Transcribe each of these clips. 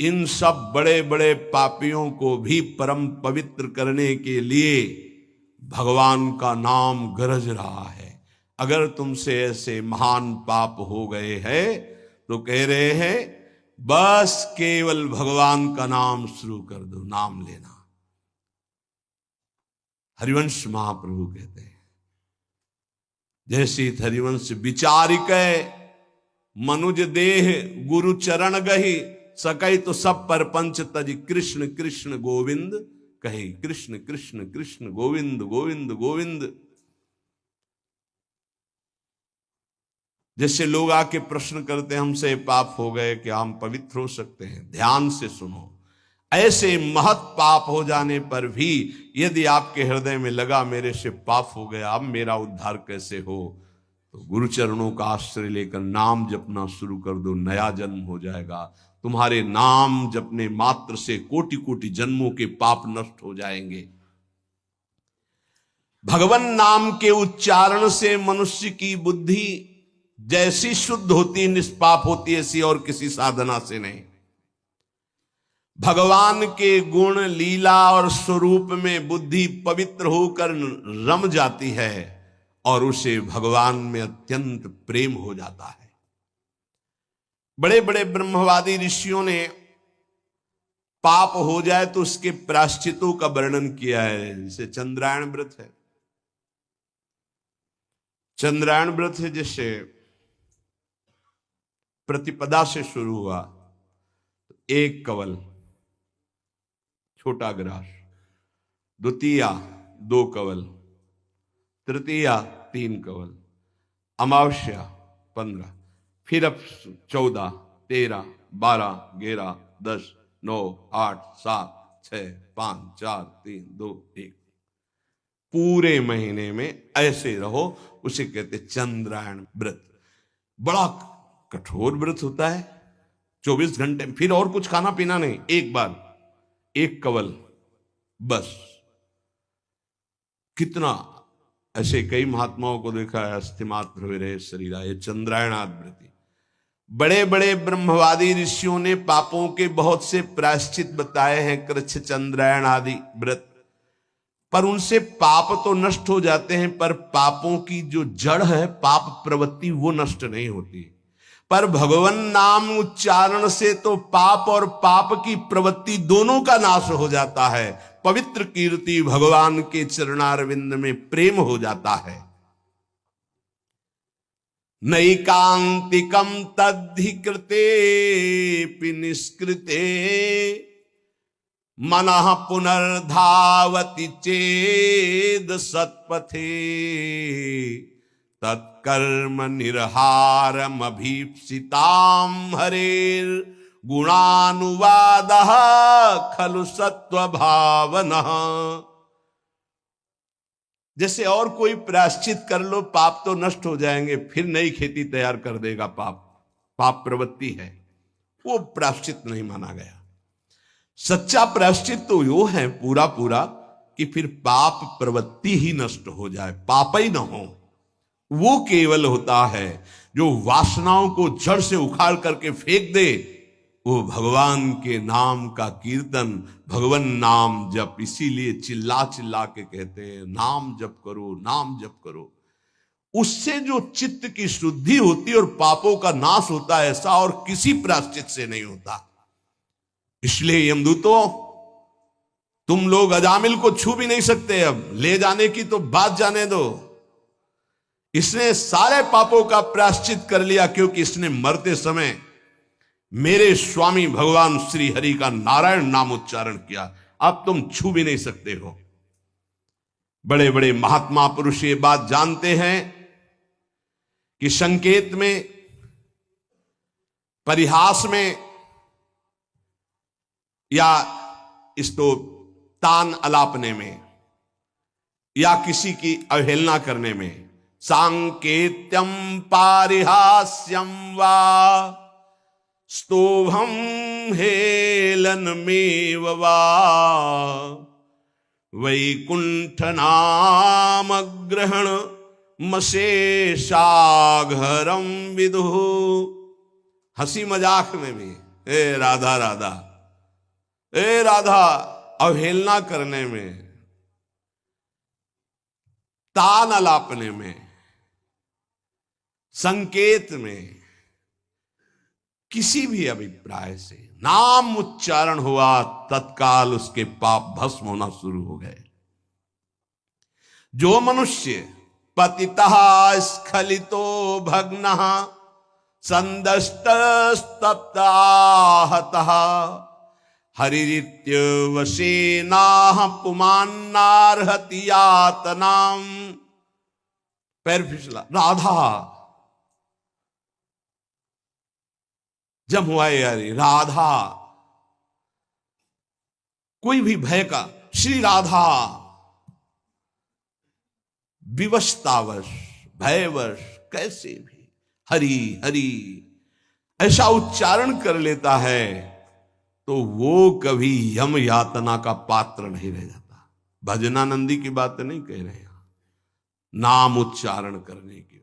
इन सब बड़े बड़े पापियों को भी परम पवित्र करने के लिए भगवान का नाम गरज रहा है। अगर तुमसे ऐसे महान पाप हो गए हैं तो कह रहे हैं बस केवल भगवान का नाम शुरू कर दो, नाम लेना। हरिवंश महाप्रभु कहते हैं, जैसे हरिवंश विचारिक मनुज देह गुरु चरण गही, सकै तो सब पर पंच तज कृष्ण कृष्ण गोविंद कहे। कृष्ण कृष्ण कृष्ण गोविंद गोविंद गोविंद। जैसे लोग आके प्रश्न करते हैं हमसे पाप हो गए, क्या हम पवित्र हो सकते हैं? ध्यान से सुनो, ऐसे महत पाप हो जाने पर भी यदि आपके हृदय में लगा मेरे से पाप हो गया, अब मेरा उद्धार कैसे हो, तो गुरु चरणों का आश्रय लेकर नाम जपना शुरू कर दो, नया जन्म हो जाएगा। तुम्हारे नाम जपने मात्र से कोटि कोटि जन्मों के पाप नष्ट हो जाएंगे। भगवान नाम के उच्चारण से मनुष्य की बुद्धि जैसी शुद्ध होती, निष्पाप होती, ऐसी और किसी साधना से नहीं। भगवान के गुण लीला और स्वरूप में बुद्धि पवित्र होकर रम जाती है और उसे भगवान में अत्यंत प्रेम हो जाता है। बड़े बड़े ब्रह्मवादी ऋषियों ने पाप हो जाए तो उसके प्रायश्चितों का वर्णन किया है। जैसे चंद्रायण व्रत है, चंद्रायण व्रत है, जैसे प्रतिपदा से शुरू हुआ तो 1 कवल छोटा ग्रास, द्वितीया 2 कवल, तृतीया 3 कवल, अमावस्या 15, फिर अब 14, 13, 12, 11, 10, 9, 8, 7, 6, 5, 4, 3, 2, 1। पूरे महीने में ऐसे रहो, उसे कहते चंद्रायण व्रत। बड़ा कठोर व्रत होता है, 24 घंटे, फिर और कुछ खाना पीना नहीं, एक बार 1 कवल बस। कितना ऐसे कई महात्माओं को देखा है, अस्थिमात्र हुए रहे शरीरा, ये चंद्रायणाव्रति। बड़े बड़े ब्रह्मवादी ऋषियों ने पापों के बहुत से प्रायश्चित बताए हैं, कृच्छ चंद्रायण आदि व्रत, पर उनसे पाप तो नष्ट हो जाते हैं, पर पापों की जो जड़ है, पाप प्रवृत्ति, वो नष्ट नहीं होती। पर भगवान नाम उच्चारण से तो पाप और पाप की प्रवृत्ति दोनों का नाश हो जाता है। पवित्र कीर्ति भगवान के चरणारविंद में प्रेम हो जाता है। नैकांतिकम तद्धि निष्कृते मनः पुनर्धावति चेद सत्पथे, तत्कर्म निर्हारम अभीप्सिताम हरेर गुणानुवादः खलु सत्व भावनः। जैसे और कोई प्रायश्चित कर लो, पाप तो नष्ट हो जाएंगे, फिर नई खेती तैयार कर देगा पाप, पाप प्रवृत्ति है, वो प्रायश्चित नहीं माना गया। सच्चा प्रायश्चित तो यो है पूरा पूरा कि फिर पाप प्रवृत्ति ही नष्ट हो जाए, पाप ही न हो। वो केवल होता है जो वासनाओं को जड़ से उखाड़ करके फेंक दे, वो भगवान के नाम का कीर्तन, भगवान नाम जप। इसीलिए चिल्ला चिल्ला के कहते हैं नाम जप करो, नाम जप करो। उससे जो चित्त की शुद्धि होती है और पापों का नाश होता है, ऐसा और किसी प्रायश्चित से नहीं होता। इसलिए यमदूतों, तुम लोग अजामिल को छू भी नहीं सकते, अब ले जाने की तो बात जाने दो। इसने सारे पापों का प्रायश्चित कर लिया, क्योंकि इसने मरते समय मेरे स्वामी भगवान श्री हरि का नारायण नाम उच्चारण किया। अब तुम छू भी नहीं सकते हो। बड़े बड़े महात्मा पुरुष ये बात जानते हैं कि संकेत में, परिहास में या इसको तान अलापने में या किसी की अवहेलना करने में, सांकेत्यम पारिहास्यम वा स्तोभम हेलनमेव वा वैकुंठ नाम ग्रहण मशेषाघरम विदु। हंसी मजाक में भी हे राधा राधा, ए राधा, अवहेलना करने में, तान अलापने में, संकेत में, किसी भी अभिप्राय से नाम उच्चारण हुआ, तत्काल उसके पाप भस्म होना शुरू हो गए। जो मनुष्य पतितः स्खलितो भग्नः संदष्टस्तप्ताहतः हरिरित्यवशेनाः पुमान्नार्हति यातनाम। पैर फिसला। राधा जब हुआ यारी, राधा कोई भी भय का, श्री राधा विवशतावश, भयवश, कैसे भी हरि हरि ऐसा उच्चारण कर लेता है तो वो कभी यम यातना का पात्र नहीं रह जाता। भजनानंदी की बात नहीं कह रहे हैं, नाम उच्चारण करने की,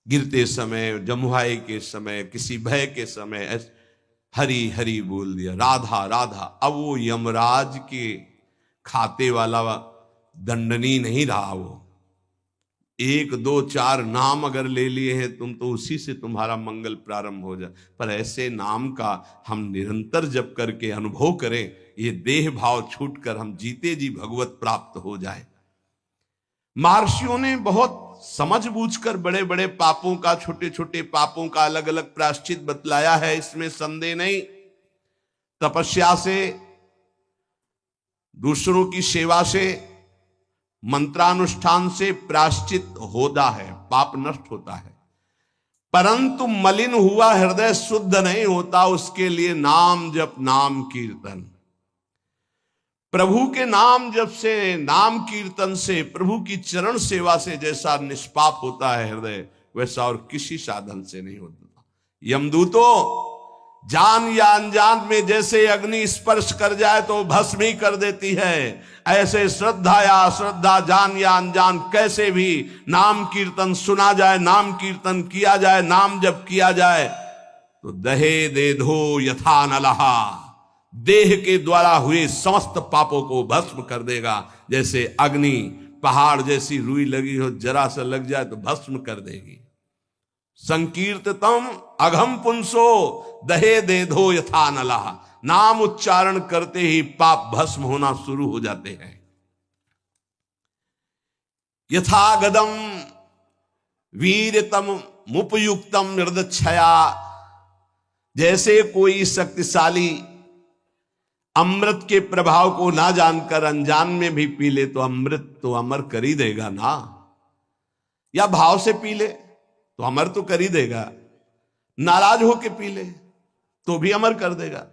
गिरते समय, जमुहाई के समय, किसी भय के समय हरि हरि बोल दिया, राधा राधा। अब वो यमराज के खाते वाला दंडनी नहीं रहा। वो 1 2 4 नाम अगर ले लिए हैं तुम तो उसी से तुम्हारा मंगल प्रारंभ हो जाए। पर ऐसे नाम का हम निरंतर जप करके अनुभव करें, ये देह भाव छूटकर हम जीते जी भगवत प्राप्त हो जाए। महर्षियों ने बहुत समझ बूझकर बड़े बड़े पापों का, छोटे छोटे पापों का अलग अलग प्रायश्चित बतलाया है, इसमें संदेह नहीं। तपस्या से, दूसरों की सेवा से, मंत्रानुष्ठान से प्रायश्चित होता है, पाप नष्ट होता है। परंतु मलिन हुआ हृदय शुद्ध नहीं होता, उसके लिए नाम जप, नाम कीर्तन, प्रभु के नाम जप से, नाम कीर्तन से, प्रभु की चरण सेवा से जैसा निष्पाप होता है हृदय, वैसा और किसी साधन से नहीं होता। यमदूतों जान या अनजान में जैसे अग्नि स्पर्श कर जाए तो भस्म ही कर देती है, ऐसे श्रद्धा या अश्रद्धा, जान या अनजान, कैसे भी नाम कीर्तन सुना जाए, नाम कीर्तन किया जाए, नाम जप किया जाए तो दहे दे धो यथा नलहा, देह के द्वारा हुए समस्त पापों को भस्म कर देगा। जैसे अग्नि पहाड़ जैसी रुई लगी हो, जरा सा लग जाए तो भस्म कर देगी। संकीर्ततम अघम पुंसो दहे दे धो यथा नलहा, नाम उच्चारण करते ही पाप भस्म होना शुरू हो जाते हैं। यथा गदम वीरतम मुपयुक्तम निर्दक्षया, जैसे कोई शक्तिशाली अमृत के प्रभाव को ना जानकर अनजान में भी पी ले तो अमृत तो अमर कर ही देगा ना, या भाव से पी ले तो अमर तो कर ही देगा, नाराज होके पी ले तो भी अमर कर देगा।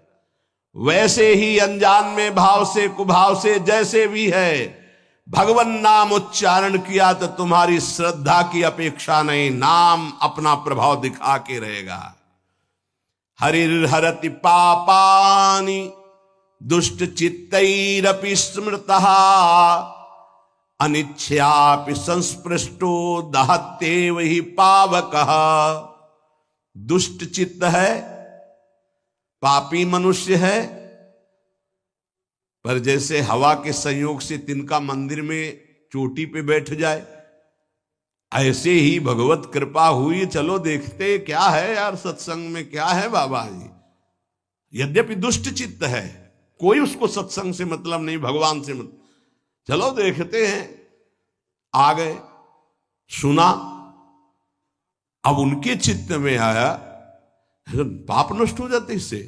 वैसे ही अनजान में, भाव से, कुभाव से, जैसे भी है, भगवान नाम उच्चारण किया तो तुम्हारी श्रद्धा की अपेक्षा नहीं, नाम अपना प्रभाव दिखा के रहेगा। हरिर्हरति पापानि दुष्ट चित्तैरपि स्मृतः अनिच्छयापि संस्पृष्टो दहत्येव हि पावकः। दुष्ट चित्त है, पापी मनुष्य है, पर जैसे हवा के संयोग से तिनका मंदिर में चोटी पे बैठ जाए, ऐसे ही भगवत कृपा हुई, चलो देखते क्या है यार, सत्संग में क्या है बाबा जी। यद्यपि दुष्ट चित्त है, कोई उसको सत्संग से मतलब नहीं, भगवान से मतलब, चलो देखते हैं। आ गए, सुना, अब उनके चित्त में आया, पाप नष्ट हो जाते इससे।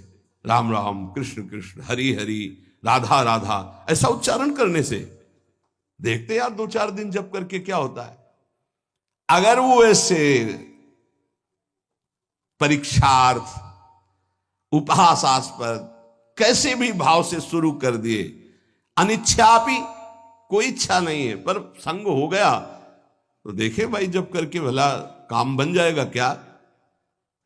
राम राम, कृष्ण कृष्ण, हरि हरि, राधा राधा, ऐसा उच्चारण करने से देखते यार 2-4 दिन जप करके क्या होता है। अगर वो ऐसे परीक्षार्थ, उपहासास्पद, कैसे भी भाव से शुरू कर दिए, अनिच्छापि, कोई इच्छा नहीं है, पर संग हो गया तो देखे भाई जब करके भला काम बन जाएगा क्या।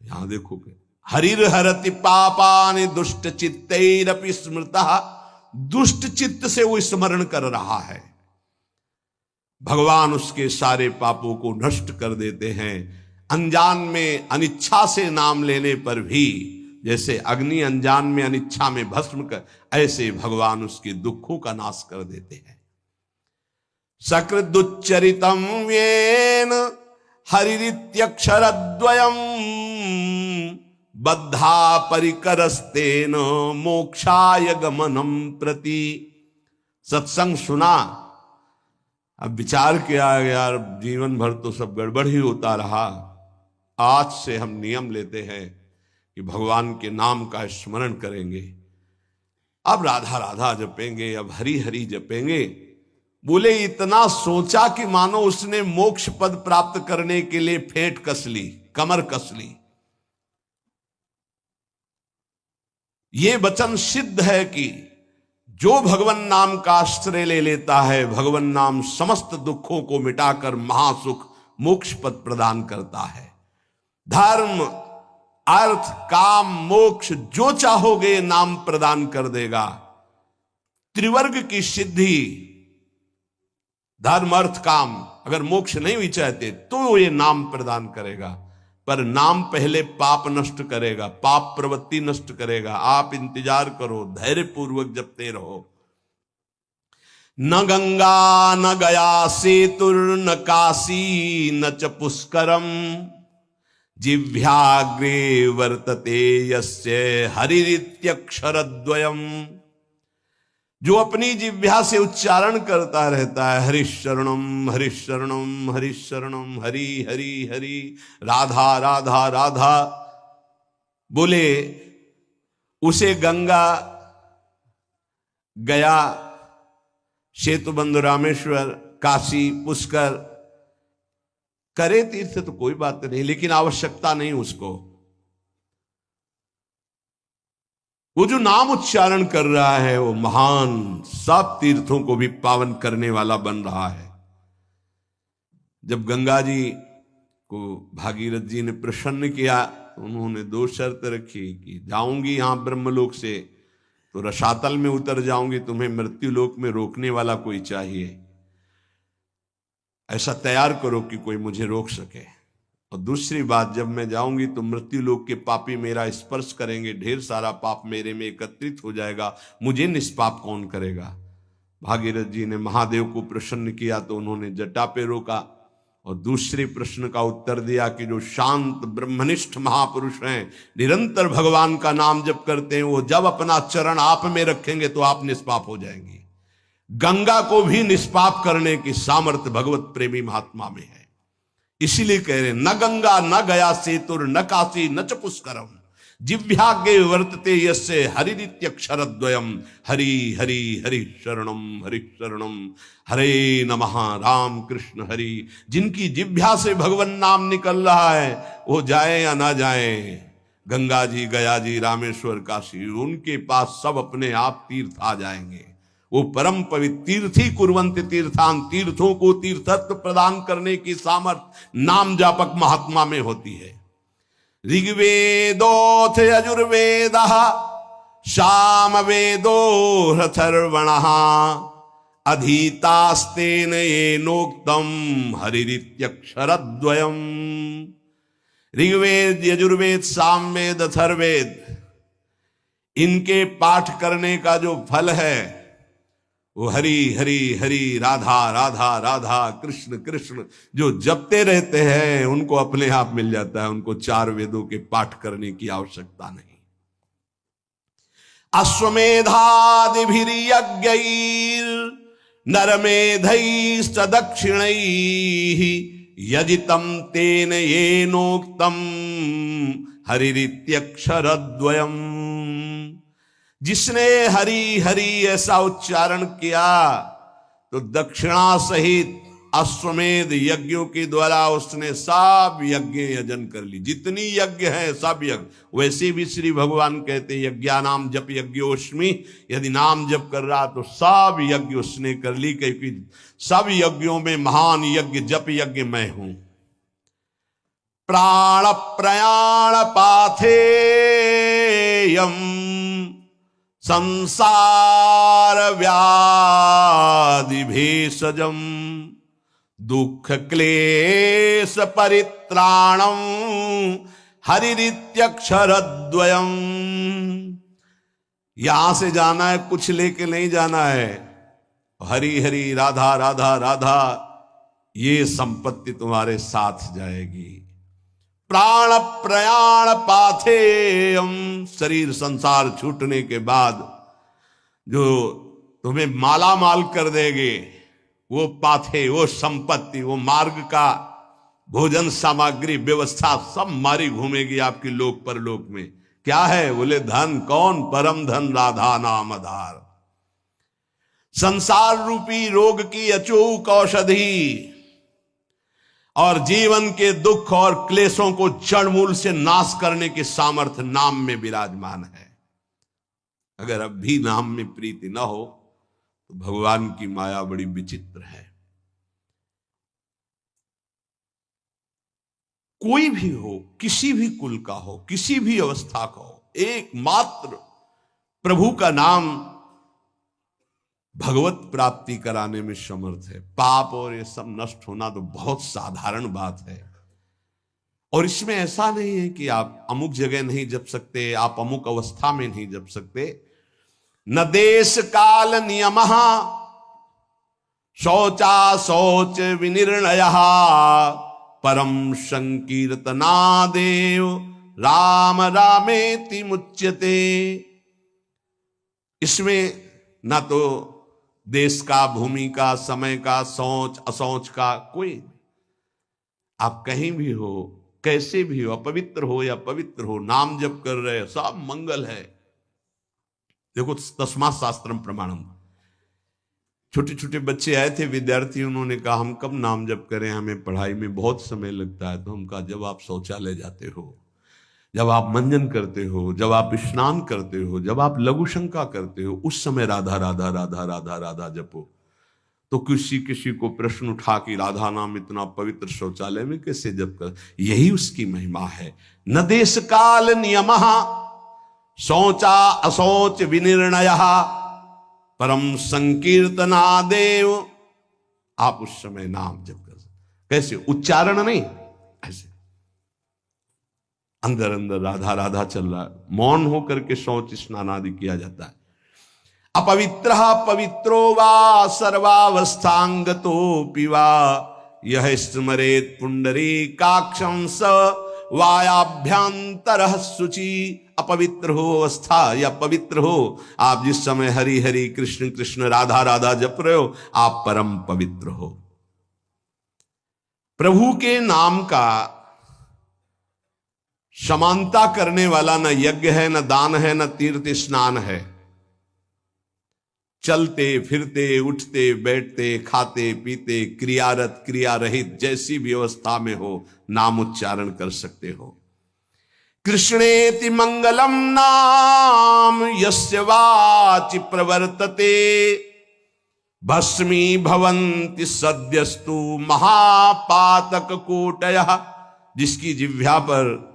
यहां देखोगे, हरिर हरति पापानि दुष्ट चित्तैरपि स्मृतः, दुष्ट चित्त से वो स्मरण कर रहा है, भगवान उसके सारे पापों को नष्ट कर देते हैं। अनजान में, अनिच्छा से नाम लेने पर भी जैसे अग्नि अनजान में अनिच्छा में भस्म कर, ऐसे भगवान उसके दुखों का नाश कर देते हैं। सकृदुच्चरितम येन हरिरित्यक्षरद्वयम् बद्धा परिकरस्तेन मोक्षाय गमनम प्रति। सत्संग सुना, अब विचार किया यार जीवन भर तो सब गड़बड़ ही होता रहा, आज से हम नियम लेते हैं कि भगवान के नाम का स्मरण करेंगे, अब राधा राधा जपेंगे, अब हरि हरि जपेंगे। बोले इतना सोचा कि मानो उसने मोक्ष पद प्राप्त करने के लिए फेंट कस ली, कमर कस ली। ये वचन सिद्ध है कि जो भगवान नाम का आश्रय ले लेता है, भगवान नाम समस्त दुखों को मिटाकर महासुख मोक्ष पद प्रदान करता है। धर्म अर्थ काम मोक्ष जो चाहोगे नाम प्रदान कर देगा। त्रिवर्ग की सिद्धि, धर्म अर्थ काम, अगर मोक्ष नहीं भी चाहते तो ये नाम प्रदान करेगा, पर नाम पहले पाप नष्ट करेगा, पाप प्रवृत्ति नष्ट करेगा। आप इंतजार करो, धैर्य पूर्वक जपते रहो। न गंगा न गया सेतुर न काशी न च पुष्करम जिह्वाग्रे वर्तते यस्य हरिरित्यक्षरद्वयम्। जो अपनी जिह्वा से उच्चारण करता रहता है हरिशरणम हरिशरणम हरिशरणम, हरि हरि हरि, राधा राधा राधा, बोले उसे गंगा, गया, सेतुबंध, रामेश्वर, काशी, पुष्कर करे तीर्थ तो कोई बात नहीं, लेकिन आवश्यकता नहीं उसको। वो जो नाम उच्चारण कर रहा है वो महान सब तीर्थों को भी पावन करने वाला बन रहा है। जब गंगा जी को भागीरथ जी ने प्रसन्न किया तो उन्होंने दो शर्त रखी कि जाऊंगी यहां ब्रह्मलोक से तो रसातल में उतर जाऊंगी, तुम्हें मृत्युलोक में रोकने वाला कोई चाहिए, ऐसा तैयार करो कि कोई मुझे रोक सके। और दूसरी बात, जब मैं जाऊंगी तो मृत्युलोक के पापी मेरा स्पर्श करेंगे, ढेर सारा पाप मेरे में एकत्रित हो जाएगा, मुझे निष्पाप कौन करेगा। भागीरथ जी ने महादेव को प्रसन्न किया तो उन्होंने जटा पे रोका और दूसरे प्रश्न का उत्तर दिया कि जो शांत ब्रह्मनिष्ठ महापुरुष हैं, निरंतर भगवान का नाम जप करते हैं, वो जब अपना चरण आप में रखेंगे तो आप निष्पाप हो जाएंगे। गंगा को भी निष्पाप करने की सामर्थ्य भगवत प्रेमी महात्मा में है। इसीलिए कह रहे न गंगा न गया सेतुर न काशी न च पुष्करम जिह्वाग्रे वर्तते यस्य हरिरित्यक्षरद्वयम्। हरि हरि हरि शरणम हरे नमः, राम कृष्ण हरि। जिनकी जिह्वा से भगवान नाम निकल रहा है वो जाए या ना जाए, गंगा जी, गया जी, रामेश्वर, काशी, उनके पास सब अपने आप तीर्थ आ जाएंगे। वो परम पवित्र तीर्थी कुर्वन्त तीर्थान, तीर्थों को तीर्थत्व प्रदान करने की सामर्थ्य नाम जापक महात्मा में होती है। ऋग्वेदोथ यजुर्वेदः सामवेदो ह्यथर्वणः अधीतास्तेन येनोक्तम् हरिरित्यक्षरद्वयम्। ऋग्वेद, यजुर्वेद, सामवेद, अथर्ववेद, इनके पाठ करने का जो फल है वो हरि हरि हरि, राधा राधा राधा, कृष्ण कृष्ण, जो जपते रहते हैं उनको अपने आप मिल जाता है। उनको चार वेदों के पाठ करने की आवश्यकता नहीं। अश्वमेधादिभिर्यज्ञैर् नरमेधैश्च दक्षिणैः यजितं तेन येनोक्तं हरिरित्यक्षरद्वयम्। जिसने हरि हरि ऐसा उच्चारण किया तो दक्षिणा सहित अश्वमेध यज्ञों के द्वारा उसने सब यज्ञ यजन कर ली। जितनी यज्ञ है सब यज्ञ, वैसे भी श्री भगवान कहते हैं यज्ञानाम जप यज्ञोस्मि, यदि नाम जप कर रहा तो सब यज्ञ उसने कर ली, क्योंकि सब यज्ञों में महान यज्ञ जप यज्ञ मैं हूं। प्राण प्रयाण पाथेयम संसार व्याधि भेषजम दुख क्लेश परित्राणम हरिरित्यक्षरद्वयम। यहां से जाना है, कुछ लेके नहीं जाना है। हरि हरि राधा राधा राधा, ये संपत्ति तुम्हारे साथ जाएगी। प्राण प्रयाण पाथेयम, शरीर संसार छूटने के बाद जो तुम्हें माला माल कर देगे, वो पाथे, वो संपत्ति, वो मार्ग का भोजन सामग्री व्यवस्था सब मारी घूमेगी आपकी लोक परलोक में। क्या है? बोले धन। कौन? परम धन राधा नाम आधार। संसार रूपी रोग की अचूक औषधि और जीवन के दुख और क्लेशों को जड़ मूल से नाश करने के सामर्थ्य नाम में विराजमान है। अगर अब भी नाम में प्रीति न हो तो भगवान की माया बड़ी विचित्र है। कोई भी हो, किसी भी कुल का हो, किसी भी अवस्था का हो, एकमात्र प्रभु का नाम भगवत प्राप्ति कराने में समर्थ है। पाप और ये सब नष्ट होना तो बहुत साधारण बात है। और इसमें ऐसा नहीं है कि आप अमुक जगह नहीं जप सकते, आप अमुक अवस्था में नहीं जप सकते। न देश काल नियमः शौचा शौच विनिर्णयः परम संकीर्तनादेव राम रामेति मुच्यते। इसमें न तो देश का, भूमि का, समय का, सोच असोच का कोई, आप कहीं भी हो, कैसे भी हो, अपवित्र हो या पवित्र हो, नाम जप कर रहे, सब मंगल है। देखो तस्मात् शास्त्रम प्रमाणम। छोटे छोटे बच्चे आए थे, विद्यार्थी, उन्होंने कहा हम कब नाम जप करें, हमें पढ़ाई में बहुत समय लगता है। तो हम कहा जब आप शौचालय जाते हो, जब आप मंजन करते हो, जब आप स्नान करते हो, जब आप लघु शंका करते हो, उस समय राधा राधा राधा राधा राधा जपो। तो किसी किसी को प्रश्न उठा कि राधा नाम इतना पवित्र शौचालय में कैसे जप कर? यही उसकी महिमा है। न देश काल नियमः शौचा अशौच विनिर्णयः परम संकीर्तनादेव। आप उस समय नाम जप कर सकते। कैसे? उच्चारण नहीं, ऐसे अंदर अंदर राधा राधा चल रहा है। मौन होकर के शौच स्नान आदि किया जाता है। अपवित्र पवित्रो वा सर्वावस्थांगतोऽपि वा यह स्मरेत पुंडरीकाक्षं स वायाभ्यंतर शुचि। अपवित्र हो अवस्था या पवित्र हो, आप जिस समय हरि हरि कृष्ण कृष्ण राधा राधा जप रहे हो, आप परम पवित्र हो। प्रभु के नाम का समानता करने वाला न यज्ञ है, न दान है, न तीर्थ स्नान है। चलते फिरते, उठते बैठते, खाते पीते, क्रियारत क्रिया रहित, जैसी भी अवस्था में हो, नाम उच्चारण कर सकते हो। कृष्णेति मंगलम नाम यस्य वाचि प्रवर्तते भस्मी भवन्ति सद्यस्तु महापातक कोटयः। जिसकी जिह्वा पर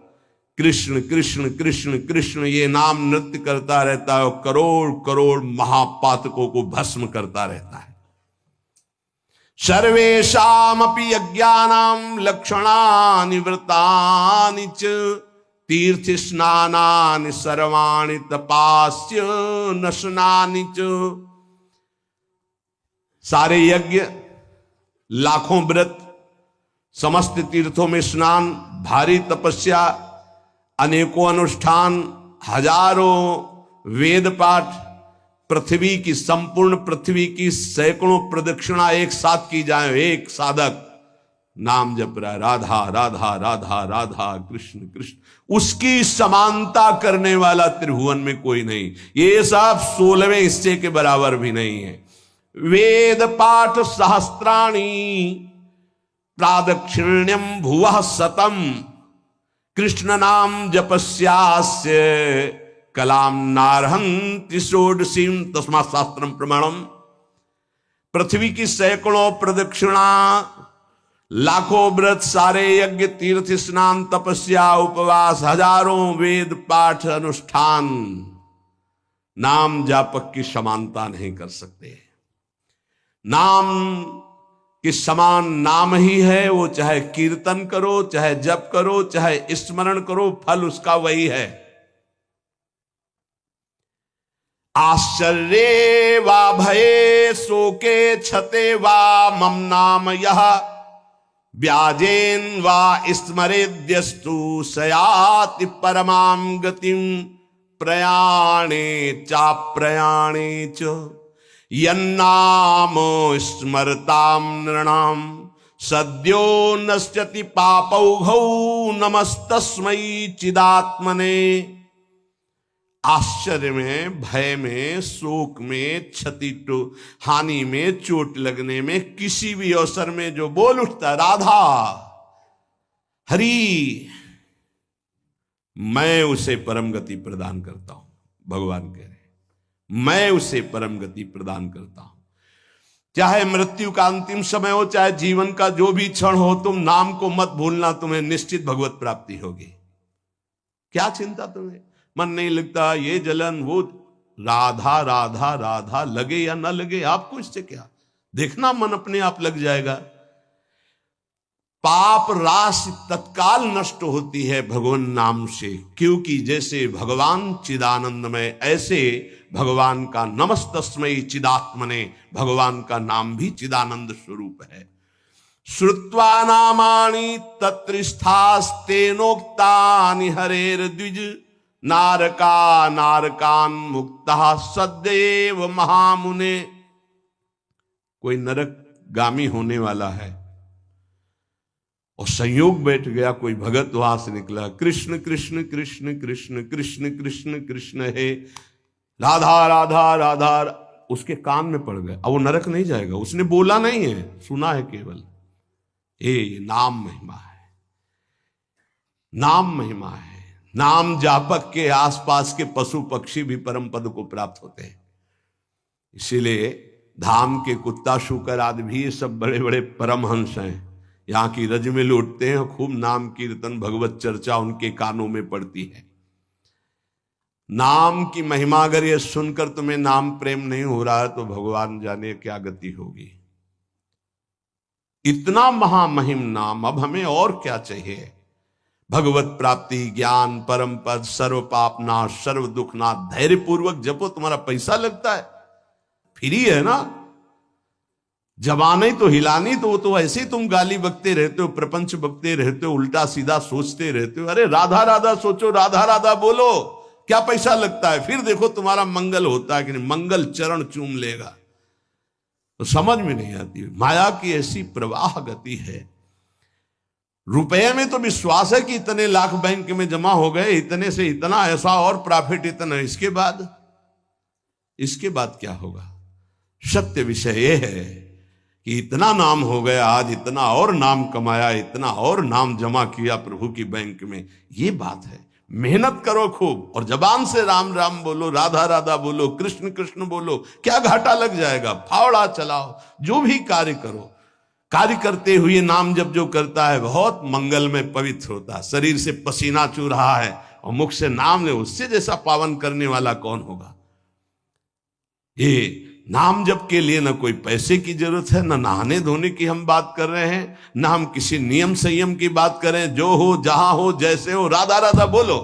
कृष्ण कृष्ण कृष्ण कृष्ण ये नाम नृत्य करता रहता है, करोड़ करोड़ महापातकों को भस्म करता रहता है। सर्वेषामपि यज्ञानां लक्षणानि व्रतानि च तीर्थ स्नानानि सर्वाणि तपास्य नशनानि च। सारे यज्ञ, लाखों व्रत, समस्त तीर्थों में स्नान, भारी तपस्या, अनेकों अनुष्ठान, हजारों वेद पाठ, पृथ्वी की, संपूर्ण पृथ्वी की सैकड़ों प्रदक्षिणा एक साथ की जाए। एक साधक नाम जप रहा है, राधा राधा राधा राधा कृष्ण कृष्ण, उसकी समानता करने वाला त्रिभुवन में कोई नहीं। ये सब 16वें हिस्से के बराबर भी नहीं है। वेद पाठ सहस्त्राणि प्रादक्षिण्यम भुवः शतम कृष्ण नाम जपस्यास्य कलाम नारहन्ति षोडशीम तस्मात् शास्त्रम प्रमाणम। पृथ्वी की सैकड़ों प्रदक्षिणा, लाखों व्रत, सारे यज्ञ, तीर्थ स्नान, तपस्या, उपवास, हजारों वेद पाठ अनुष्ठान नाम जापक की समानता नहीं कर सकते। नाम कि समान नाम ही है, वो चाहे कीर्तन करो, चाहे जप करो, चाहे स्मरण करो, फल उसका वही है। आश्चर्ये वा भये शोके क्षते वा मम नाम यह व्याजेन वा स्मरेद्यस्तु सयाति परमां गतिम प्रयाणे चाप्रयाणे च यन्नाम स्मरताम नृणाम सद्यो नश्यति पापौघौ नमस्तस्मै चिदात्मने। आश्चर्य में, भय में, शोक में, क्षति हानि में, चोट लगने में, किसी भी अवसर में जो बोल उठता है राधा हरि, मैं उसे परम गति प्रदान करता हूं। भगवान कह रहे मैं उसे परम गति प्रदान करता हूं। चाहे मृत्यु का अंतिम समय हो, चाहे जीवन का जो भी क्षण हो, तुम नाम को मत भूलना, तुम्हें निश्चित भगवत प्राप्ति होगी। क्या चिंता तुम्हें, मन नहीं लगता, ये जलन वो, राधा राधा राधा लगे या ना लगे आपको इससे क्या, देखना मन अपने आप लग जाएगा। पाप राशि तत्काल नष्ट होती है भगवान नाम से, क्योंकि जैसे भगवान चिदानंदमय, ऐसे भगवान का नमस्तस्मै चिदात्मने, भगवान का नाम भी चिदानंद स्वरूप है। श्रुत्वा नामानि तत्रिस्थास्तेनोक्तानि हरेर्द्विज नारका नारकान मुक्ता सदैव महामुने। कोई नरक गामी होने वाला है और संयोग बैठ गया, कोई भगत वहां से निकला, कृष्ण कृष्ण कृष्ण कृष्ण कृष्ण कृष्ण कृष्ण है, राधा राधा राधा, उसके कान में पड़ गया। अब वो नरक नहीं जाएगा, उसने बोला नहीं है, सुना है केवल। ये नाम महिमा है, नाम महिमा है। नाम जापक के आसपास के पशु पक्षी भी परम पद को प्राप्त होते हैं। इसीलिए धाम के कुत्ता शुकर आदि भी ये सब बड़े बड़े परमहंस हैं, यहाँ की रज में लौटते हैं, खूब नाम कीर्तन भगवत चर्चा उनके कानों में पड़ती है। नाम की महिमा अगर ये सुनकर तुम्हें नाम प्रेम नहीं हो रहा है तो भगवान जाने क्या गति होगी। इतना महामहिम नाम, अब हमें और क्या चाहिए। भगवत प्राप्ति, ज्ञान, परम पद, सर्व पाप नाश, सर्व दुख नाश। धैर्य पूर्वक जपो, तुम्हारा पैसा लगता है, फ्री है ना। जबानी तो हिलानी, तो वो तो ऐसे ही तुम गाली बकते रहते हो, प्रपंच बकते रहते हो, उल्टा सीधा सोचते रहते हो। अरे राधा राधा सोचो, राधा राधा बोलो, क्या पैसा लगता है। फिर देखो तुम्हारा मंगल होता है कि नहीं, मंगल चरण चूम लेगा। तो समझ में नहीं आती, माया की ऐसी प्रवाह गति है। रुपए में तो विश्वास है कि इतने लाख बैंक में जमा हो गए, इतने से इतना, ऐसा और प्रॉफिट इतना, इसके बाद क्या होगा। सत्य विषय यह है कि इतना नाम हो गया, आज इतना और नाम कमाया, इतना और नाम जमा किया प्रभु की बैंक में, ये बात है। मेहनत करो खूब और जबान से राम राम बोलो, राधा राधा बोलो, कृष्ण कृष्ण बोलो, क्या घाटा लग जाएगा। फावड़ा चलाओ, जो भी कार्य करो, कार्य करते हुए नाम जब जो करता है बहुत मंगल में पवित्र होता है। शरीर से पसीना चू रहा है और मुख से नाम ले, उससे जैसा पावन करने वाला कौन होगा। ये नाम जप के लिए न कोई पैसे की जरूरत है, न नहाने धोने की हम बात कर रहे हैं, न हम किसी नियम संयम की बात करें। जो हो, जहां हो, जैसे हो, राधा राधा बोलो।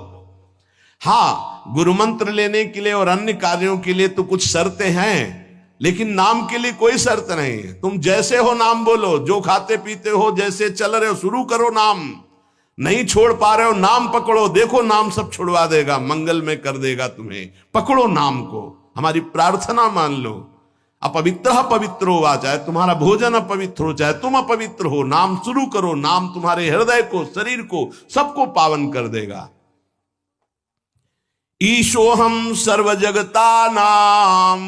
हाँ, गुरु मंत्र लेने के लिए और अन्य कार्यों के लिए तो कुछ शर्तें हैं, लेकिन नाम के लिए कोई शर्त नहीं है। तुम जैसे हो नाम बोलो, जो खाते पीते हो, जैसे चल रहे हो, शुरू करो नाम। नहीं छोड़ पा रहे हो, नाम पकड़ो, देखो नाम सब छुड़वा देगा, मंगल में कर देगा तुम्हें। पकड़ो नाम को, हमारी प्रार्थना मान लो। अपवित्र पवित्रो वा, चाहे तुम्हारा भोजन अपवित्र हो, चाहे तुम अपवित्र हो, नाम शुरू करो। नाम तुम्हारे हृदय को, शरीर को, सबको पावन कर देगा। ईशोहम सर्व जगता नाम,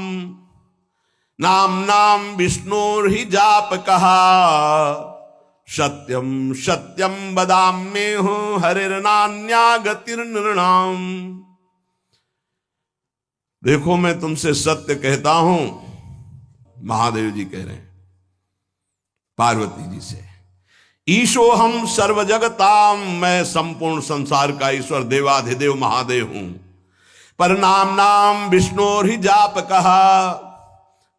नाम नाम विष्णु ही जाप कहा, सत्यम सत्यम बदाम्ये हूं हरिर्नान्या गतिर्नृणाम। देखो मैं तुमसे सत्य कहता हूं, महादेव जी कह रहे हैं पार्वती जी से। ईशो हम सर्व जगताम, मैं संपूर्ण संसार का ईश्वर देवाधिदेव महादेव हूं। पर नाम नाम विष्णु ही जाप कहा,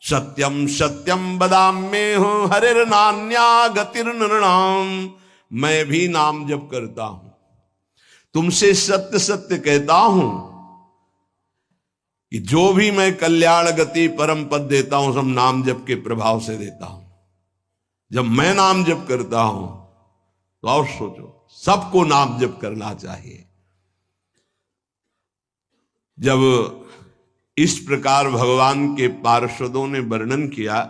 सत्यम सत्यम वदाम्येहं हरिर्नान्या गतिर्नृणाम। मैं भी नाम जप करता हूं, तुमसे सत्य सत्य कहता हूं कि जो भी मैं कल्याण गति परम पद देता हूं सब नाम जप के प्रभाव से देता हूं। जब मैं नाम जप करता हूं तो और सोचो, सबको नाम जप करना चाहिए। जब इस प्रकार भगवान के पार्षदों ने वर्णन किया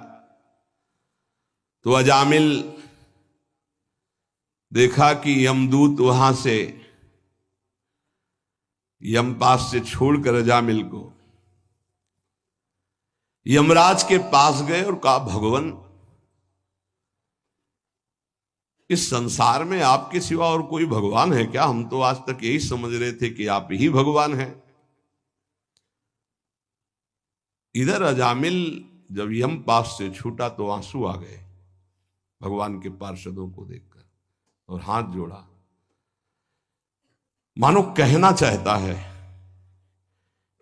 तो अजामिल देखा कि यमदूत वहां से यमपास से छोड़कर अजामिल को यमराज के पास गए और कहा, भगवान इस संसार में आपके सिवा और कोई भगवान है क्या? हम तो आज तक यही समझ रहे थे कि आप ही भगवान हैं। इधर अजामिल जब यमपास से छूटा तो आंसू आ गए भगवान के पार्षदों को देखकर और हाथ जोड़ा, मानो कहना चाहता है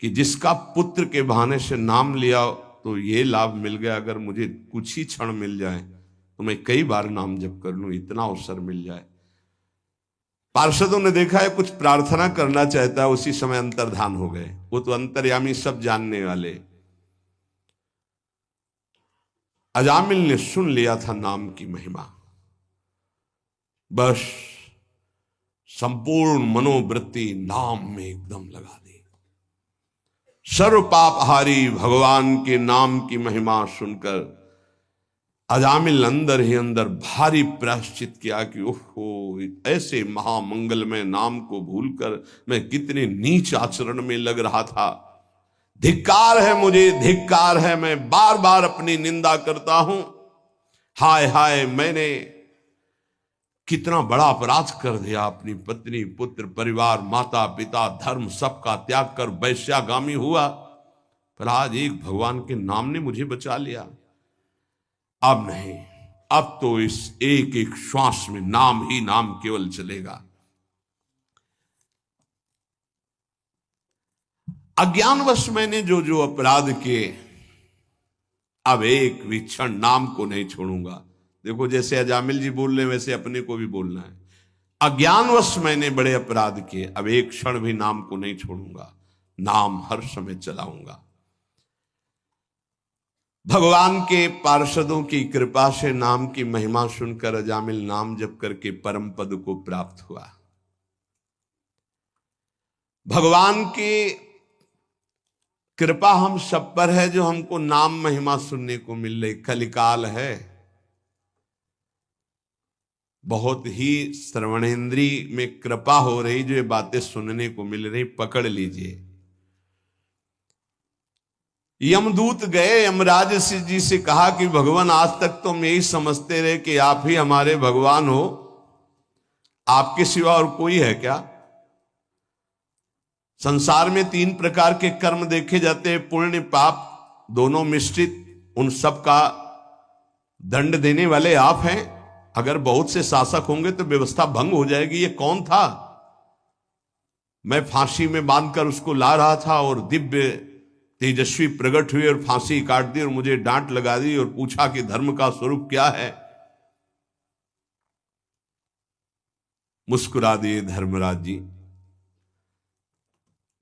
कि जिसका पुत्र के बहाने से नाम लिया तो ये लाभ मिल गया, अगर मुझे कुछ ही क्षण मिल जाए तो मैं कई बार नाम जप कर लूं, इतना अवसर मिल जाए। पार्षदों ने देखा है कुछ प्रार्थना करना चाहता है, उसी समय अंतर्धान हो गए। वो तो अंतर्यामी, सब जानने वाले। अजामिल ने सुन लिया था नाम की महिमा, बस संपूर्ण मनोवृत्ति नाम में एकदम लगा दी। सर्व पापहारी भगवान के नाम की महिमा सुनकर अजामिल अंदर ही अंदर भारी प्रायश्चित किया कि ओहो, ऐसे महामंगलमय नाम को भूलकर मैं कितने नीच आचरण में लग रहा था। धिक्कार है मुझे, धिक्कार है, मैं बार बार अपनी निंदा करता हूं। हाय हाय, मैंने कितना बड़ा अपराध कर दिया। अपनी पत्नी, पुत्र, परिवार, माता पिता, धर्म सबका त्याग कर वैश्यागामी हुआ, पर आज एक भगवान के नाम ने मुझे बचा लिया। अब नहीं, अब तो इस एक एक श्वास में नाम ही नाम केवल चलेगा। अज्ञानवश मैंने जो जो अपराध किए, अब एक भी क्षण नाम को नहीं छोड़ूंगा। देखो, जैसे अजामिल जी बोल रहे वैसे अपने को भी बोलना है। अज्ञानवश मैंने बड़े अपराध किए, अब एक क्षण भी नाम को नहीं छोड़ूंगा, नाम हर समय चलाऊंगा। भगवान के पार्षदों की कृपा से नाम की महिमा सुनकर अजामिल नाम जप करके परम पद को प्राप्त हुआ। भगवान की कृपा हम सब पर है जो हमको नाम महिमा सुनने को मिल रही। कलिकाल है, बहुत ही श्रवणेन्द्री में कृपा हो रही, जो ये बातें सुनने को मिल रही, पकड़ लीजिए। यमदूत गए, यमराज जी से कहा कि भगवान आज तक तो हम यही समझते रहे कि आप ही हमारे भगवान हो, आपके सिवा और कोई है क्या? संसार में 3 प्रकार के कर्म देखे जाते हैं, पुण्य पाप दोनों मिश्रित। उन सब का दंड देने वाले आप हैं। अगर बहुत से शासक होंगे तो व्यवस्था भंग हो जाएगी। ये कौन था? मैं फांसी में बांधकर उसको ला रहा था और दिव्य तेजस्वी प्रकट हुए और फांसी काट दी और मुझे डांट लगा दी और पूछा कि धर्म का स्वरूप क्या है। मुस्कुरा दिए धर्मराज जी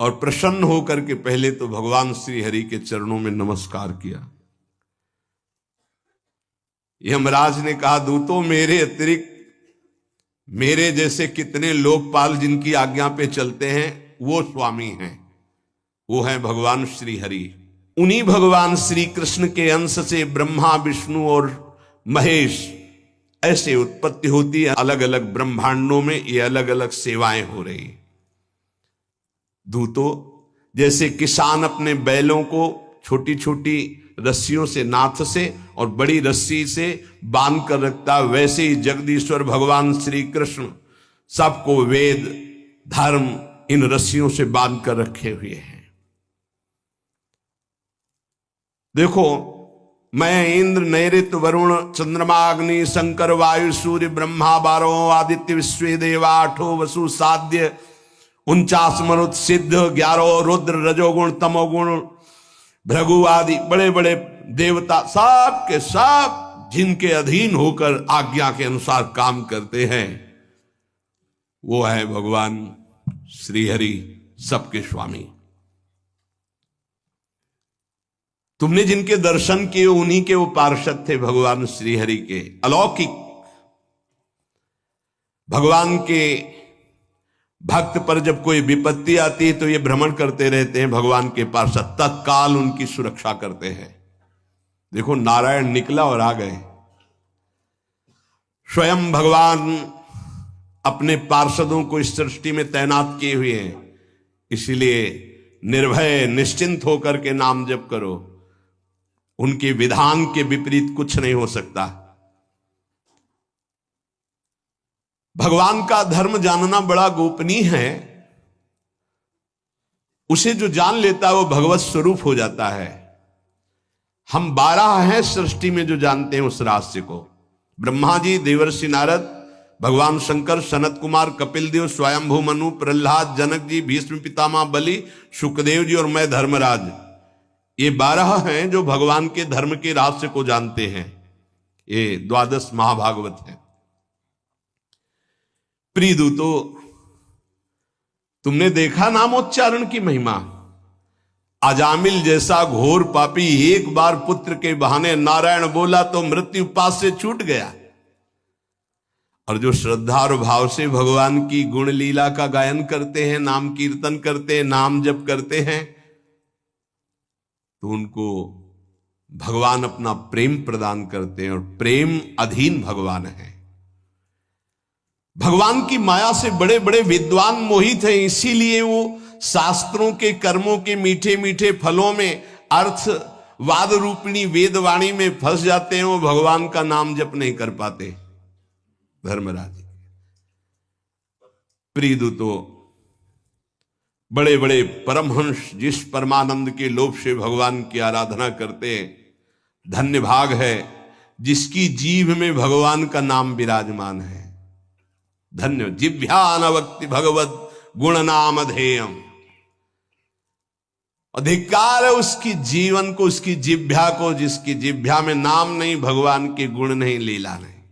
और प्रसन्न होकर के पहले तो भगवान श्री हरि के चरणों में नमस्कार किया। यमराज ने कहा, दूतों मेरे अतिरिक्त मेरे जैसे कितने लोकपाल जिनकी आज्ञा पे चलते हैं वो स्वामी हैं, वो हैं भगवान श्री हरि। उन्हीं भगवान श्री कृष्ण के अंश से ब्रह्मा, विष्णु और महेश ऐसे उत्पत्ति होती है। अलग अलग ब्रह्मांडों में ये अलग अलग सेवाएं हो रही। दूतों, जैसे किसान अपने बैलों को छोटी छोटी रस्सियों से, नाथ से और बड़ी रस्सी से बांध कर रखता, वैसे ही जगदीश्वर भगवान श्री कृष्ण सबको वेद, धर्म इन रस्सियों से बांध कर रखे हुए हैं। देखो, मैं इंद्र, नैऋत्य, वरुण, चंद्रमा, अग्नि, शंकर, वायु, सूर्य, ब्रह्मा, 12 आदित्य, विश्व देवा, 8 वसु, साध्य, 49 मरुत, सिद्ध, 11 रुद्र, रजोगुण, तमोगुण, भृगु आदि बड़े बड़े देवता सब के सब जिनके अधीन होकर आज्ञा के अनुसार काम करते हैं, वो है भगवान श्री हरि, सबके स्वामी। तुमने जिनके दर्शन किए उन्हीं के वो पार्षद थे भगवान श्री हरि के, अलौकिक। भगवान के भक्त पर जब कोई विपत्ति आती है तो ये भ्रमण करते रहते हैं भगवान के पार्षद, तत्काल उनकी सुरक्षा करते हैं। देखो नारायण निकला और आ गए। स्वयं भगवान अपने पार्षदों को इस सृष्टि में तैनात किए हुए हैं, इसलिए निर्भय निश्चिंत होकर के नाम जप करो, उनके विधान के विपरीत कुछ नहीं हो सकता। भगवान का धर्म जानना बड़ा गोपनीय है, उसे जो जान लेता है वो भगवत स्वरूप हो जाता है। हम 12 हैं सृष्टि में जो जानते हैं उस रहस्य को। ब्रह्मा जी, देवर्षि नारद, भगवान शंकर, सनत कुमार, कपिल देव, स्वयंभू मनु, प्रहलाद, जनक जी, भीष्म पितामह बलि, सुखदेव जी और मैं धर्मराज, ये 12 हैं जो भगवान के धर्म के रहस्य को जानते हैं। ये 12 महाभागवत है। प्रिय दूतो, तुमने देखा नामोच्चारण की महिमा। अजामिल जैसा घोर पापी एक बार पुत्र के बहाने नारायण बोला तो मृत्यु पास से छूट गया, और जो श्रद्धा और भाव से भगवान की गुण लीला का गायन करते हैं, नाम कीर्तन करते हैं, नाम जप करते हैं, तो उनको भगवान अपना प्रेम प्रदान करते हैं, और प्रेम अधीन भगवान है। भगवान की माया से बड़े बड़े विद्वान मोहित हैं, इसीलिए वो शास्त्रों के कर्मों के मीठे मीठे फलों में, अर्थवाद रूपिणी वेदवाणी में फंस जाते हैं, वो भगवान का नाम जप नहीं कर पाते। धर्मराज प्रिय दूतो, बड़े बड़े परमहंस जिस परमानंद के लोभ से भगवान की आराधना करते हैं, धन्य भाग है जिसकी जीभ में भगवान का नाम विराजमान है। धन्य जिभ्यानवक्ति भगवत गुण नाम अधेयम। अधिकार है उसकी जीवन को, उसकी जिभ्या को, जिसकी जिभ्या में नाम नहीं, भगवान के गुण नहीं, लीला नहीं।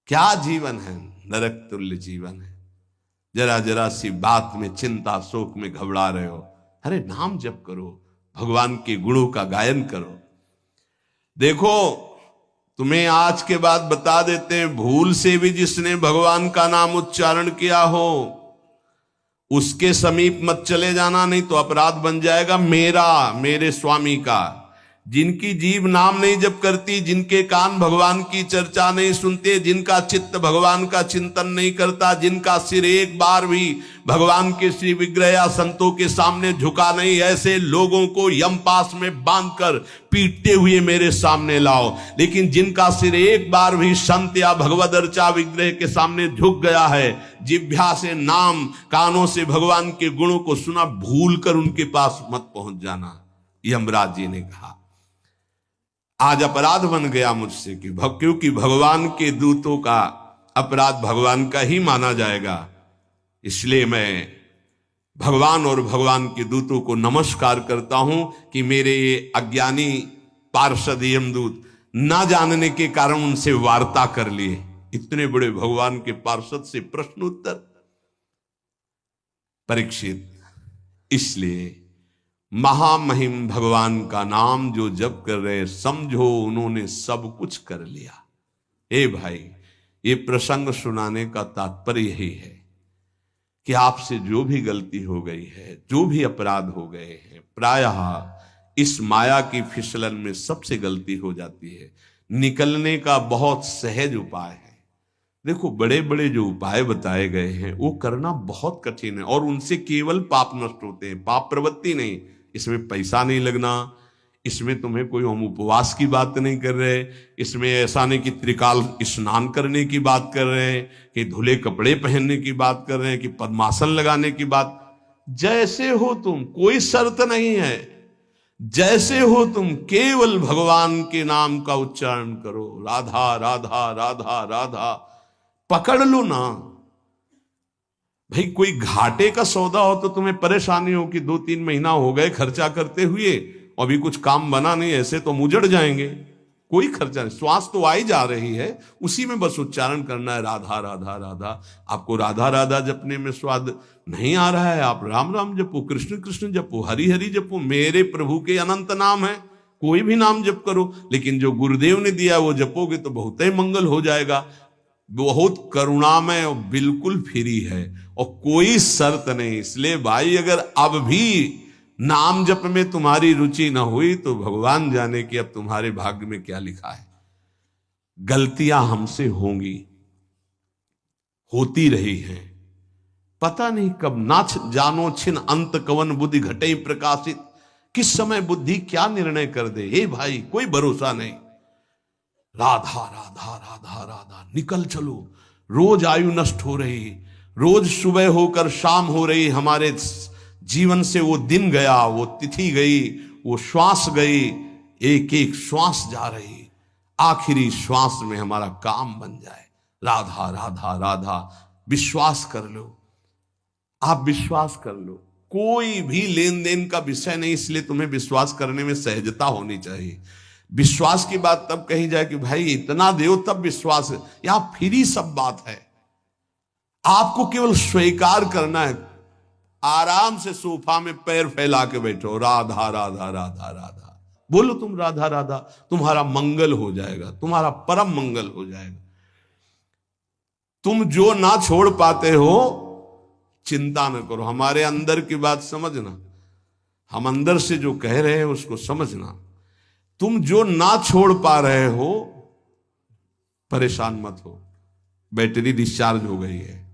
क्या जीवन है, नरक तुल्य जीवन है। जरा जरा सी बात में चिंता शोक में घबरा रहे हो, अरे नाम जप करो, भगवान के गुणों का गायन करो। देखो तुम्हें आज के बाद बता देते हैं, भूल से भी जिसने भगवान का नाम उच्चारण किया हो उसके समीप मत चले जाना, नहीं तो अपराध बन जाएगा मेरा, मेरे स्वामी का। जिनकी जीभ नाम नहीं जप करती, जिनके कान भगवान की चर्चा नहीं सुनते, जिनका चित्त भगवान का चिंतन नहीं करता, जिनका सिर एक बार भी भगवान के श्री विग्रह या संतों के सामने झुका नहीं, ऐसे लोगों को यमपास में बांधकर पीटते हुए मेरे सामने लाओ। लेकिन जिनका सिर एक बार भी संत या भगवद अर्चा विग्रह के सामने झुक गया है, जिभ्या से नाम, कानों से भगवान के गुणों को सुना, भूल कर उनके पास मत पहुंच जाना। यमराज जी ने कहा आज अपराध बन गया मुझसे कि क्योंकि भगवान के दूतों का अपराध भगवान का ही माना जाएगा, इसलिए मैं भगवान और भगवान के दूतों को नमस्कार करता हूं कि मेरे ये अज्ञानी पार्षद यमदूत ना जानने के कारण उनसे वार्ता कर लिए। इतने बड़े भगवान के पार्षद से प्रश्न उत्तर। परीक्षित, इसलिए महामहिम भगवान का नाम जो जप कर रहे, समझो उन्होंने सब कुछ कर लिया। ए भाई, ये प्रसंग सुनाने का तात्पर्य यही है कि आपसे जो भी गलती हो गई है, जो भी अपराध हो गए हैं, प्रायः इस माया की फिसलन में सबसे गलती हो जाती है। निकलने का बहुत सहज उपाय है। देखो बड़े बड़े जो उपाय बताए गए हैं वो करना बहुत कठिन है, और उनसे केवल पाप नष्ट होते हैं, पाप प्रवृत्ति नहीं। इसमें पैसा नहीं लगना, इसमें तुम्हें कोई हम उपवास की बात नहीं कर रहे, इसमें ऐसा नहीं कि त्रिकाल स्नान करने की बात कर रहे हैं, कि धुले कपड़े पहनने की बात कर रहे हैं, कि पद्मासन लगाने की बात। जैसे हो तुम, कोई शर्त नहीं है, जैसे हो तुम, केवल भगवान के नाम का उच्चारण करो। राधा राधा राधा राधा पकड़ लो ना भाई। कोई घाटे का सौदा हो तो तुम्हें परेशानी हो कि 2-3 महीना हो गए खर्चा करते हुए, अभी कुछ काम बना नहीं, ऐसे तो मुजड़ जाएंगे, कोई खर्चा नहीं, श्वास तो आई जा रही है, उसी में बस उच्चारण करना है राधा राधा राधा। आपको राधा राधा जपने में स्वाद नहीं आ रहा है, आप राम राम जपो, कृष्ण कृष्ण जपो, हरि हरि जपो, मेरे प्रभु के अनंत नाम है, कोई भी नाम जप करो, लेकिन जो गुरुदेव ने दिया वो जपोगे तो बहुत ही मंगल हो जाएगा। बहुत करुणामय और बिल्कुल फ्री है और कोई शर्त नहीं। इसलिए भाई अगर अब भी नाम जप में तुम्हारी रुचि न हुई तो भगवान जाने कि अब तुम्हारे भाग्य में क्या लिखा है। गलतियां हमसे होंगी, होती रही हैं, पता नहीं कब नाच जानो छिन अंत कवन बुद्धि घटे प्रकाशित, किस समय बुद्धि क्या निर्णय कर दे, हे भाई कोई भरोसा नहीं। राधा राधा राधा राधा निकल चलो, रोज आयु नष्ट हो रही, रोज सुबह होकर शाम हो रही, हमारे जीवन से वो दिन गया, वो तिथि गई, वो श्वास गई, एक एक श्वास जा रही, आखिरी श्वास में हमारा काम बन जाए। राधा राधा राधा विश्वास कर लो, आप विश्वास कर लो, कोई भी लेन देन का विषय नहीं, इसलिए तुम्हें विश्वास करने में सहजता होनी चाहिए। विश्वास की बात तब कही जाए कि भाई इतना दो तब विश्वास है, यहां फ्री सब बात है, आपको केवल स्वीकार करना है। आराम से सोफा में पैर फैला के बैठो, राधा राधा राधा राधा बोलो, तुम राधा राधा, तुम्हारा मंगल हो जाएगा, तुम्हारा परम मंगल हो जाएगा। तुम जो ना छोड़ पाते हो चिंता न करो, हमारे अंदर की बात समझना, हम अंदर से जो कह रहे हैं उसको समझना। तुम जो ना छोड़ पा रहे हो परेशान मत हो, बैटरी डिस्चार्ज हो गई है,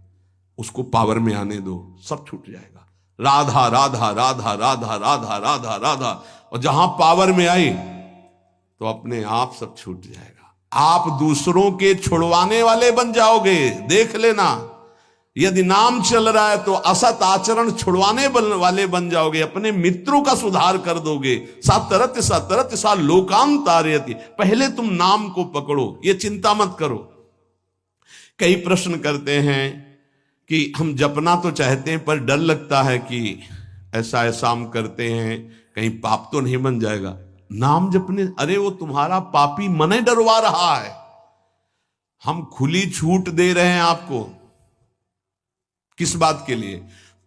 उसको पावर में आने दो, सब छूट जाएगा। राधा राधा राधा राधा राधा राधा राधा, और जहां पावर में आई तो अपने आप सब छूट जाएगा। आप दूसरों के छुड़वाने वाले बन जाओगे, देख लेना। यदि नाम चल रहा है तो असत आचरण छुड़वाने वाले बन जाओगे, अपने मित्रों का सुधार कर दोगे। सातरत सातरत सा लोकांतारयति, पहले तुम नाम को पकड़ो, ये चिंता मत करो। कई प्रश्न करते हैं कि हम जपना तो चाहते हैं पर डर लगता है कि ऐसा ऐसा हम करते हैं कहीं पाप तो नहीं बन जाएगा। नाम जपने, अरे वो तुम्हारा पापी मन डरवा रहा है, हम खुली छूट दे रहे हैं आपको। किस बात के लिए?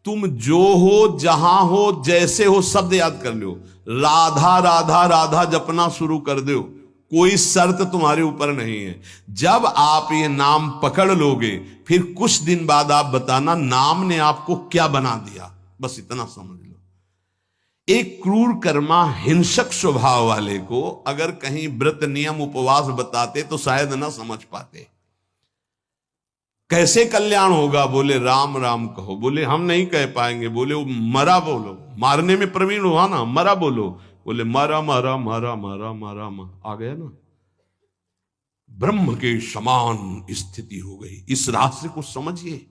तुम जो हो, जहां हो, जैसे हो, शब्द याद कर लो, राधा राधा राधा जपना शुरू कर दो, कोई शर्त तुम्हारे ऊपर नहीं है। जब आप ये नाम पकड़ लोगे फिर कुछ दिन बाद आप बताना नाम ने आपको क्या बना दिया, बस इतना समझ लो। एक क्रूर कर्मा हिंसक स्वभाव वाले को अगर कहीं व्रत नियम उपवास बताते तो शायद ना समझ पाते। कैसे कल्याण होगा? बोले राम राम कहो, बोले हम नहीं कह पाएंगे, बोले वो मरा बोलो, मारने में प्रवीण हुआ ना, मरा बोलो, बोले मरा मरा मरा मरा मरा आ गया ना, ब्रह्म के समान स्थिति हो गई। इस रहस्य को समझिए।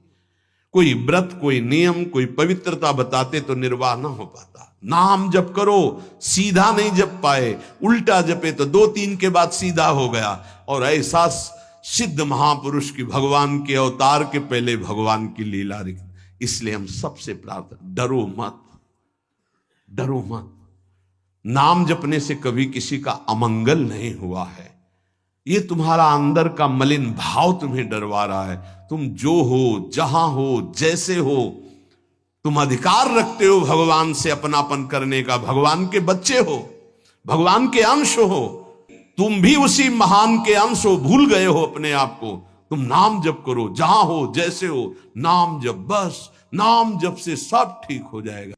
कोई व्रत, कोई नियम, कोई पवित्रता बताते तो निर्वाह ना हो पाता। नाम जप करो, सीधा नहीं जप पाए, उल्टा जपे तो 2-3 के बाद सीधा हो गया। और ऐसा सिद्ध महापुरुष की भगवान के अवतार के पहले भगवान की लीला। इसलिए हम सबसे प्रार्थना, डरो मत, डरो मत। नाम जपने से कभी किसी का अमंगल नहीं हुआ है। ये तुम्हारा अंदर का मलिन भाव तुम्हें डरवा रहा है। तुम जो हो, जहां हो, जैसे हो, तुम अधिकार रखते हो भगवान से अपनापन करने का। भगवान के बच्चे हो, भगवान के अंश हो, तुम भी उसी महान के अंश हो। भूल गए हो अपने आप को। तुम नाम जप करो, जहां हो, जैसे हो, नाम जप, बस नाम जप से सब ठीक हो जाएगा।